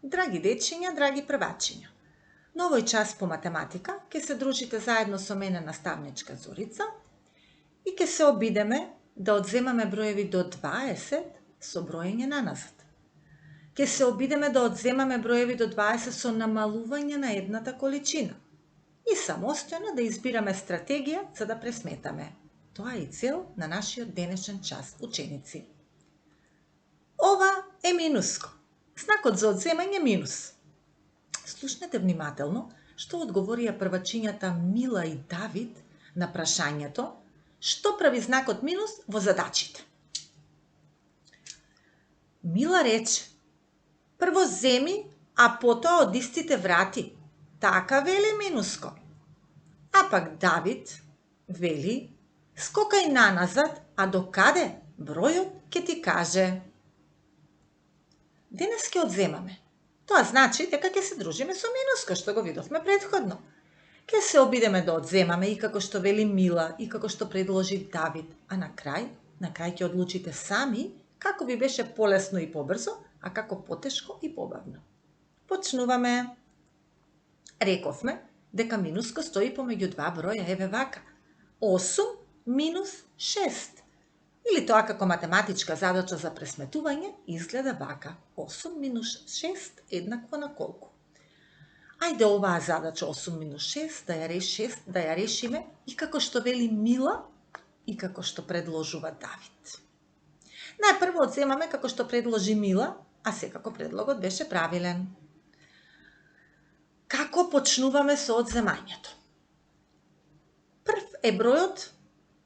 Драги дечиња, драги првачиња, на овој час по математика ќе се дружите заедно со мене наставничка Зорица и ќе се обидеме да одземаме броеви до 20 со броење наназад. Ќе се обидеме да одземаме броеви до 20 со намалување на едната количина и самостојно да избираме стратегија за да пресметаме. Тоа е и цел на нашиот денешен час, ученици. Ова е минуско. Знакот за одземање минус. Слушнете внимателно што одговорија првачињата Мила и Давид на прашањето што прави знакот минус во задачите. Мила рече: прво земи, а потоа од истите врати. Така вели минуско. А пак Давид вели: скокај наназад, а до каде бројот ќе ти каже. Денес ќе одземаме. Тоа значи дека ќе се дружиме со минуско, што го видовме претходно. Ќе се обидеме да одземаме и како што вели Мила и како што предложи Давид, а на крај ќе одлучите сами како ви беше полесно и побрзо, а како потешко и побавно. Почнуваме. Рековме дека минуско стои помеѓу два броја, еве вака. 8 минус 6. Или тоа како математичка задача за пресметување изгледа вака. 8 минус 6 еднакво на колку? Ајде оваа задача 8 минус 6 да ја решиме и како што вели Мила и како што предложува Давид. Најпрво одземаме како што предложи Мила, а секако предлогот беше правилен. Како почнуваме со одземањето? Прв е бројот,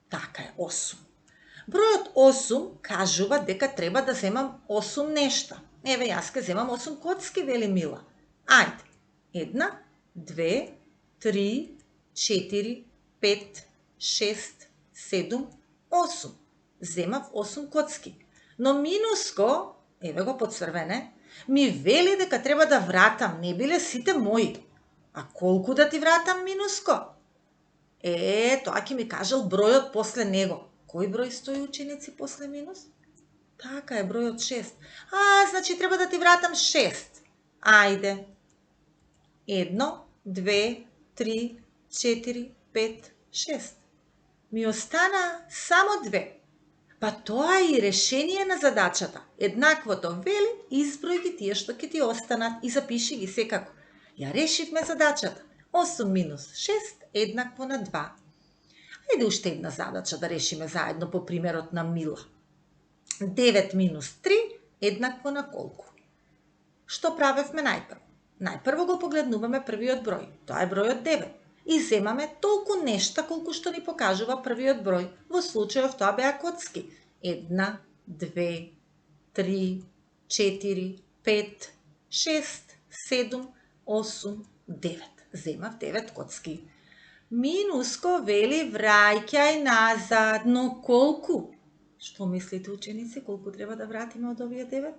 така е 8. Бројот 8 кажува дека треба да земам 8 нешта. Еве јас ке земам 8 коцки, вели Мила. Ајде. 1, 2, 3, 4, 5, 6, 7, 8. Земав 8 коцки. Но минуско, еве го поцрвене, ми вели дека треба да вратам, не биле сите мои. А колку да ти вратам минуско? Тоа ќе ми кажал бројот после него. Кој број стои, ученици, после минус? Така е, бројот 6. Значи треба да ти вратам 6. Ајде. 1, 2, 3, 4, 5, 6. Ми остана само 2. Па тоа е и решение на задачата. Еднаквото вели, изброј ги тие што ќе ти останат и запиши ги секако. Ја решивме задачата. 8 минус 6 еднакво на 2. Ајде уште една задача да решиме заедно по примерот на Мила. 9 минус 3 еднакво на колку? Што правевме најпрво? Најпрво го погледнуваме првиот број. Тоа е бројот 9. И земаме толку нешта колку што ни покажува првиот број. Во случајов тоа беа коцки. 1, 2, 3, 4, 5, 6, 7, 8, 9. Земав 9 коцки. Минуско вели враќај назад, но колку? Што мислите, ученици, колку треба да вратиме од овие 9?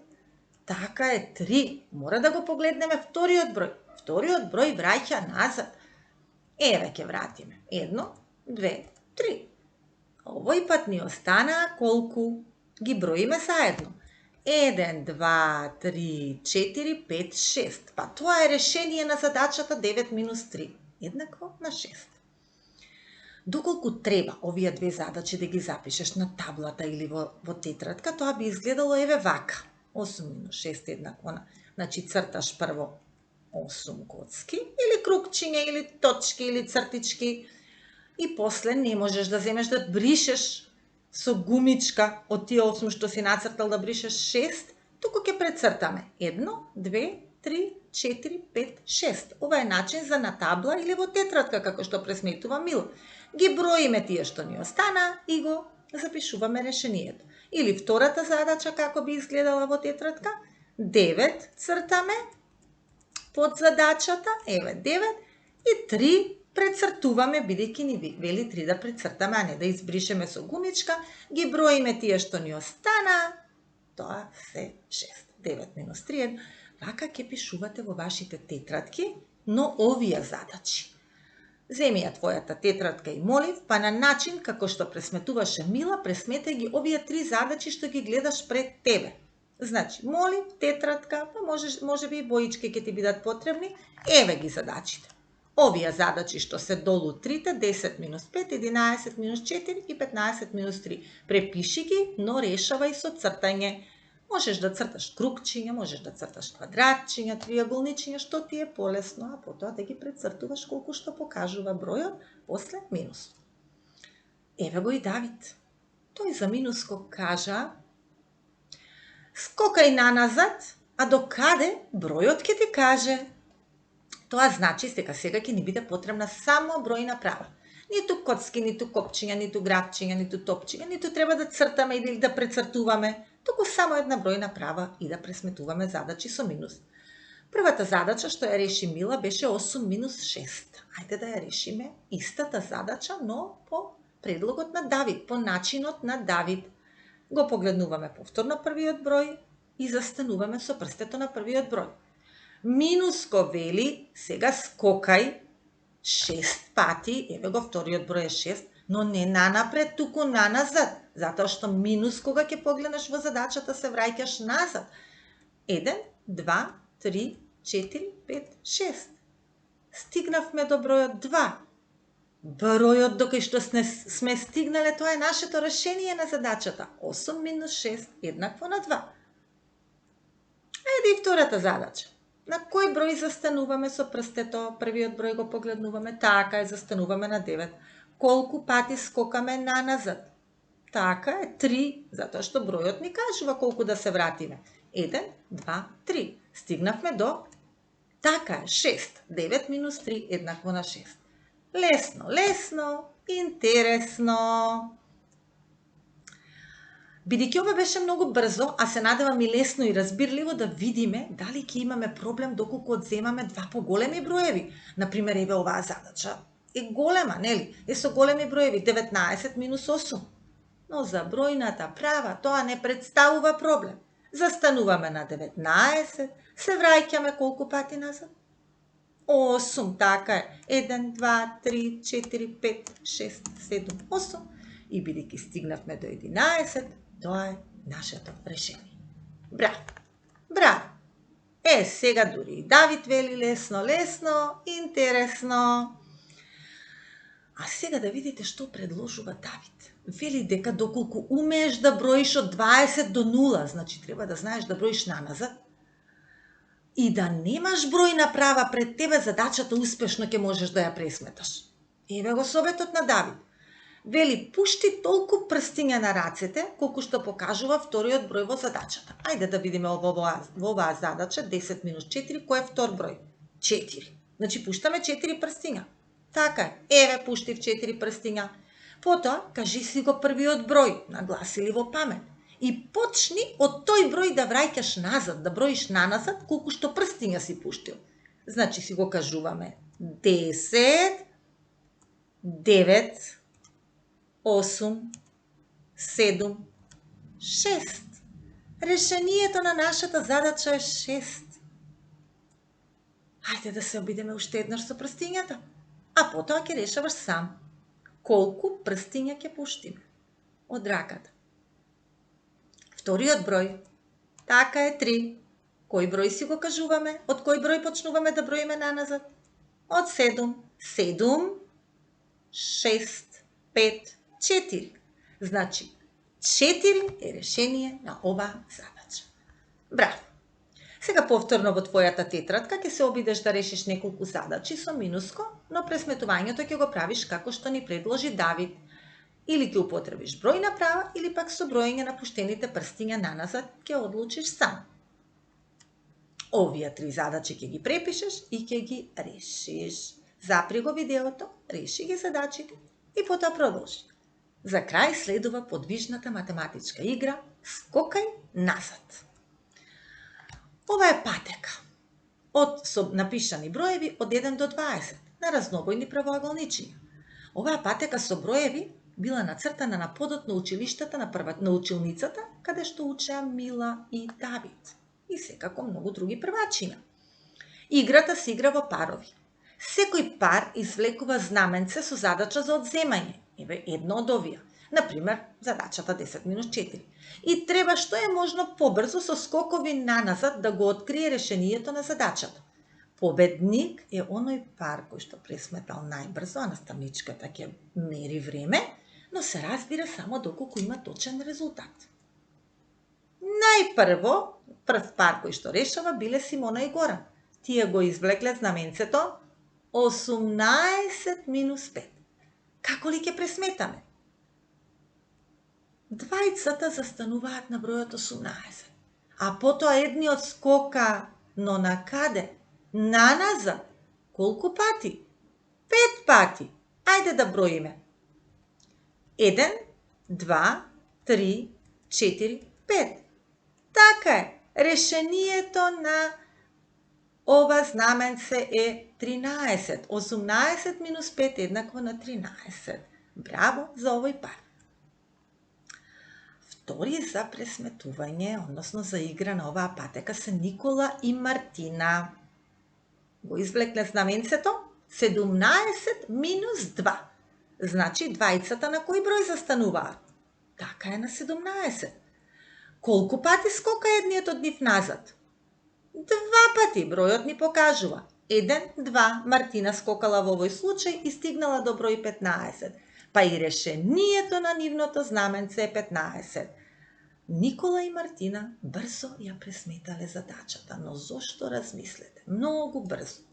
Така е, 3. Мора да го погледнеме вториот број. Вториот број враќа назад. Еве ќе вратиме. 1, 2, 3. Овој пат ни останаа колку? Ги броиме заедно. 1, 2, 3, 4, 5, 6. Па тоа е решение на задачата 9 минус 3. Еднакво на 6. Доколку треба овие две задачи да ги запишеш на таблата или во тетрадка, тоа би изгледало еве вака. 8 минус 6 еднакво на... Значи црташ прво 8 коцки, или кругчиња, или точки, или цртички, и после не можеш да земеш да бришеш со гумичка од тие 8 што си нацртал да бришеш 6, туку ќе прецртаме. 1, 2, 3, 4, 5, 6. Ова е начин за на табла или во тетрадка, како што пресметува Мила. Ги броиме тие што ни остана и го запишуваме решението. Или втората задача како би изгледала во тетрадка. 9 цртаме под задачата, еве 9, и 3 прецртуваме, бидејќи ни вели 3 да прецртаме, а не да избришеме со гумичка. Ги броиме тие што ни остана, тоа се 6. 9 минус 3. Вака ќе пишувате во вашите тетрадки, но овие задачи. Земи ја твојата тетрадка и молив, па на начин како што пресметуваше Мила, пресметај ги овие 3 задачи што ги гледаш пред тебе. Значи, моли, тетрадка, па може би и боички ќе ти бидат потребни, еве ги задачите. Овие задачи што се долу трите, 10 минус 5, 11 минус 4 и 15 минус 3. Препиши ги, но решавај со цртање. Можеш да црташ кругчиња, можеш да црташ квадратчиња, триаголничиња, што ти е полесно, а потоа да ги прецртуваш колку што покажува бројот после минус. Еве го и Давид. Тој за минуско кажа: скокај наназад, а до каде бројот ќе ти каже. Тоа значи дека сега ќе ни биде потребна само бројна права. Ниту коцки, ниту копчиња, ниту грабчиња, ниту топчиња, ниту треба да цртаме или да прецртуваме, туку само една бројна права и да пресметуваме задачи со минус. Првата задача што ја реши Мила беше 8 минус 6. Ајде да ја решиме истата задача, но по предлогот на Давид, по начинот на Давид. Го погледнуваме повторно првиот број и застануваме со прстето на првиот број. Минуско вели, сега скокај 6 пати, еве го вториот број е 6, но не нанапред, туку наназад, затоа што минус кога ќе погледнеш во задачата се враќаш назад. 1, 2, 3, 4, 5, 6. Стигнавме до бројот 2. Бројот до кај што сме стигнале, тоа е нашето решение на задачата. 8 минус 6 еднакво на 2. Ајде и втората задача. На кој број застануваме со прстето? Првиот број го погледнуваме, така е, застануваме на 9. Колку пати скокаме наназад? Така е, 3, затоа што бројот ни кажува колку да се вратиме. 1, 2, 3. Стигнавме до, така е, 6. 9 минус 3 еднакво на 6. Лесно, лесно, интересно. Бидејќи ова беше многу брзо, а се надевам и лесно и разбирливо, да видиме дали ќе имаме проблем доколку одземаме два поголеми броеви. Например, еве оваа задача е голема, нели? Е со големи броеви, 19 минус 8. Но за бројната права тоа не представува проблем. Застануваме на 19, се враќаме колку пати назад? 8, така е. 1, 2, 3, 4, 5, 6, 7, 8. И бидејќи стигнавме до 11, тоа е нашето решение. Браво! Браво! Сега дури Давид вели лесно, лесно, интересно. А сега да видите што предложува Давид. Вели дека доколку умееш да броиш од 20 до 0, значи треба да знаеш да броиш наназад, и да немаш бројна права пред тебе, задачата успешно ќе можеш да ја пресметаш. Еве го советот на Давид. Вели, пушти толку прстиња на рацете, колку што покажува вториот број во задачата. Ајде да видиме во оваа задача, 10 минус 4, кој е втор број? 4. Значи, пуштаме 4 прстиња. Така е, еве пуштив 4 прстиња. Потоа, кажи си го првиот број, нагласили во памет. И почни од тој број да враќаш назад, да броиш наназад, колку што прстиња си пуштил. Значи си го кажуваме 10, 9, 8, 7, 6. Решението на нашата задача е 6. Хајде да се обидеме уште еднаш со прстињата, а потоа ќе решаваш сам колку прстиња ќе пуштиме од раката. Вториот број, така е 3. Кој број си го кажуваме? Од кој број почнуваме да броиме наназад? Од 7. 7, 6, 5, 4. Значи, 4 е решение на оваа задача. Браво! Сега повторно во твојата тетрадка ќе се обидеш да решиш неколку задачи со минуско, но пресметувањето ќе го правиш како што ни предложи Давид. Или ќе употребиш бројна права, или пак со броење на пуштените прстиња наназад ќе одлучиш сам. Овие 3 задачи ќе ги препишеш и ќе ги решиш. Запри го видеото, реши ги задачите и потоа продолжи. За крај следува подвижната математичка игра Скокај назад. Ова е патека со напишани броеви од 1 до 20 на разнобојни правоаголничиња. Оваа патека со броеви била нацртана на подот на училиштата на училницата, каде што учеа Мила и Давид. И секако многу други првачиња. Играта се игра во парови. Секој пар извлекува знаменце со задача за одземање. Еве едно од овие. Например, задачата 10 минус 4. И треба што е можно побрзо со скокови наназад да го открие решението на задачата. Победник е оној пар кој што пресметал најбрзо, а наставничката ќе мери време, но се разбира само доколку има точен резултат. Прв пар кој што решава биле Симона и Горан. Тие го извлекле знаменцето 18 минус 5. Како ли ќе пресметаме? Двајцата застануваат на бројот 18, а потоа едниот скока, но на каде? Наназад. Колку пати? 5 пати. Ајде да броиме. 1, 2, 3, 4, 5. Така е. Решението на ова знаменце е 13. 18 минус 5 еднакво на 13. Браво за овој пар. Втори за пресметување, односно за игра на оваа патека се Никола и Мартина. Го извлекле знаменцето 17 минус 2. Значи двајцата на кој број застануваат? Така е, на 17. Колку пати скока едниот од нив назад? 2 пати, бројот ни покажува. 1, 2, Мартина скокала во овој случај и стигнала до број 15. Па и решението на нивното знаменце е 15. Никола и Мартина брзо ја пресметале задачата, но зошто размислете? Многу брзо.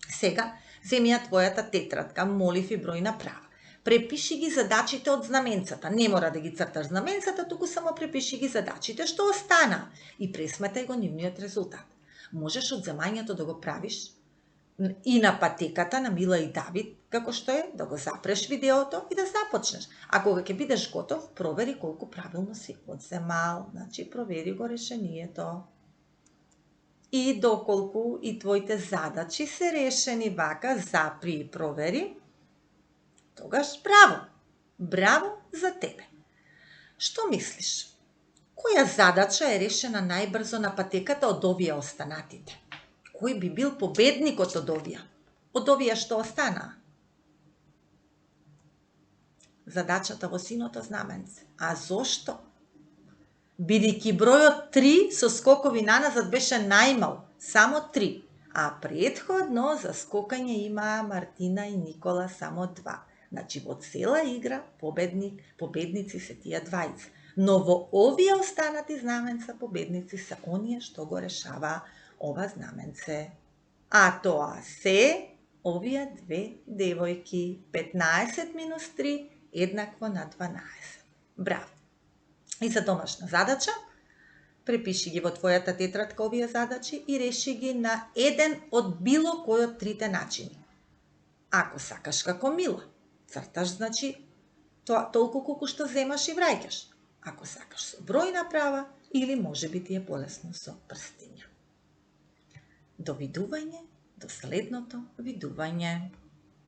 Сега, земи ја твојата тетрадка, молив и број направа. Препиши ги задачите од знаменцата. Не мора да ги црташ знаменцата, туку само препиши ги задачите што остана и пресметај го нивниот резултат. Можеш од земањето да го правиш и на патеката на Мила и Давид, како што е, да го запреш видеото и да започнеш. А кога ќе бидеш готов, провери колку правилно си одземал, значи провери го решението. И доколку и твоите задачи се решени вака, запри и провери, тогаш браво! Браво за тебе! Што мислиш? Која задача е решена најбрзо на патеката од овие останатите? Кој би бил победникот од овие? Од овие што остана? Задачата во синото знаменце. А зошто? Бидејќи бројот 3 со скокови наназад беше најмал, само 3, а претходно за скокање имаа Мартина и Никола само 2. Значи во цела игра победници се тие двајца. Но во овие останати знаменца победници се оние што го решава ова знаменце. А тоа се овие две девојки. 15 минус 3 еднакво на 12. Браво! И за домашна задача, препиши ги во твојата тетрадка овие задачи и реши ги на еден од било кој од трите начини. Ако сакаш како Мила, црташ, значи, толку колку што земаш и враќаш. Ако сакаш со број направа, или може би ти е полесно со прстиња. До видување, до следното видување.